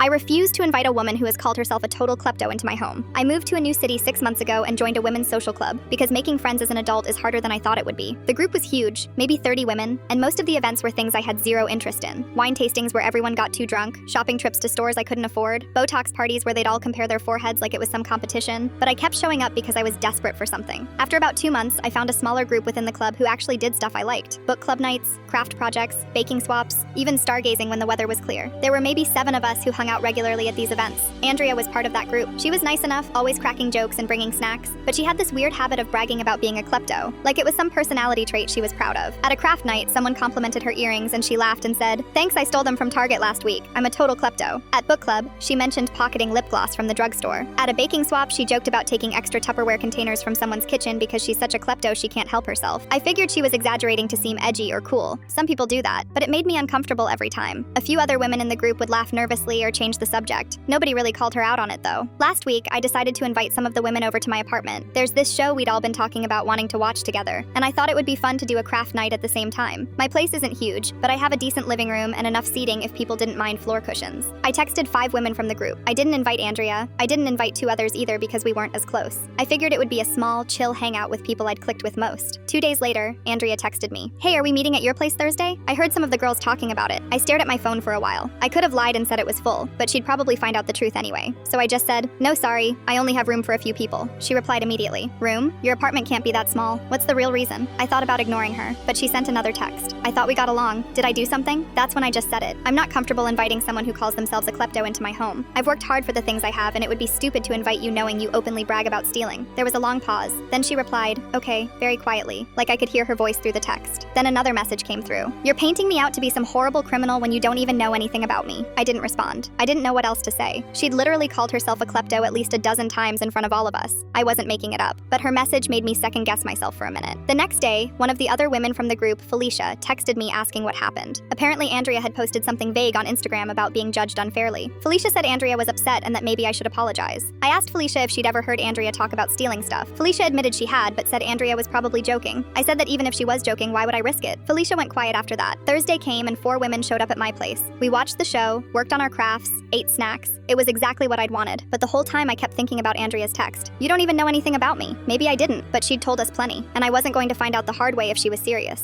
I refuse to invite a woman who has called herself a total klepto into my home. I moved to a new city 6 months ago and joined a women's social club because making friends as an adult is harder than I thought it would be. The group was huge, maybe 30 women, and most of the events were things I had zero interest in. Wine tastings where everyone got too drunk, shopping trips to stores I couldn't afford, Botox parties where they'd all compare their foreheads like it was some competition, but I kept showing up because I was desperate for something. After about 2 months, I found a smaller group within the club who actually did stuff I liked. Book club nights, craft projects, baking swaps, even stargazing when the weather was clear. There were maybe 7 of us who hung out regularly at these events. Andrea was part of that group. She was nice enough, always cracking jokes and bringing snacks, but she had this weird habit of bragging about being a klepto, like it was some personality trait she was proud of. At a craft night, someone complimented her earrings and she laughed and said, "Thanks, I stole them from Target last week. I'm a total klepto." At book club, she mentioned pocketing lip gloss from the drugstore. At a baking swap, she joked about taking extra Tupperware containers from someone's kitchen because she's such a klepto she can't help herself. I figured she was exaggerating to seem edgy or cool. Some people do that, but it made me uncomfortable every time. A few other women in the group would laugh nervously or change the subject. Nobody really called her out on it though. Last week, I decided to invite some of the women over to my apartment. There's this show we'd all been talking about wanting to watch together, and I thought it would be fun to do a craft night at the same time. My place isn't huge, but I have a decent living room and enough seating if people didn't mind floor cushions. I texted 5 women from the group. I didn't invite Andrea. I didn't invite 2 others either because we weren't as close. I figured it would be a small, chill hangout with people I'd clicked with most. 2 days later, Andrea texted me, "Hey, are we meeting at your place Thursday?" I heard some of the girls talking about it. I stared at my phone for a while. I could have lied and said it was full, but she'd probably find out the truth anyway. So I just said, "No, sorry, I only have room for a few people." She replied immediately, "Room? Your apartment can't be that small. What's the real reason?" I thought about ignoring her, but she sent another text. "I thought we got along. Did I do something?" That's when I just said it. I'm not comfortable inviting someone who calls themselves a klepto into my home. I've worked hard for the things I have, and it would be stupid to invite you knowing you openly brag about stealing. There was a long pause. Then she replied, "Okay," very quietly, like I could hear her voice through the text. Then another message came through. "You're painting me out to be some horrible criminal when you don't even know anything about me." I didn't respond. I didn't know what else to say. She'd literally called herself a klepto at least a dozen times in front of all of us. I wasn't making it up, but her message made me second guess myself for a minute. The next day, one of the other women from the group, Felicia, texted me asking what happened. Apparently Andrea had posted something vague on Instagram about being judged unfairly. Felicia said Andrea was upset and that maybe I should apologize. I asked Felicia if she'd ever heard Andrea talk about stealing stuff. Felicia admitted she had, but said Andrea was probably joking. I said that even if she was joking, why would I risk it? Felicia went quiet after that. Thursday came and 4 women showed up at my place. We watched the show, worked on our crafts, ate snacks. It was exactly what I'd wanted, but the whole time I kept thinking about Andrea's text. "You don't even know anything about me." Maybe I didn't, but she'd told us plenty, and I wasn't going to find out the hard way if she was serious.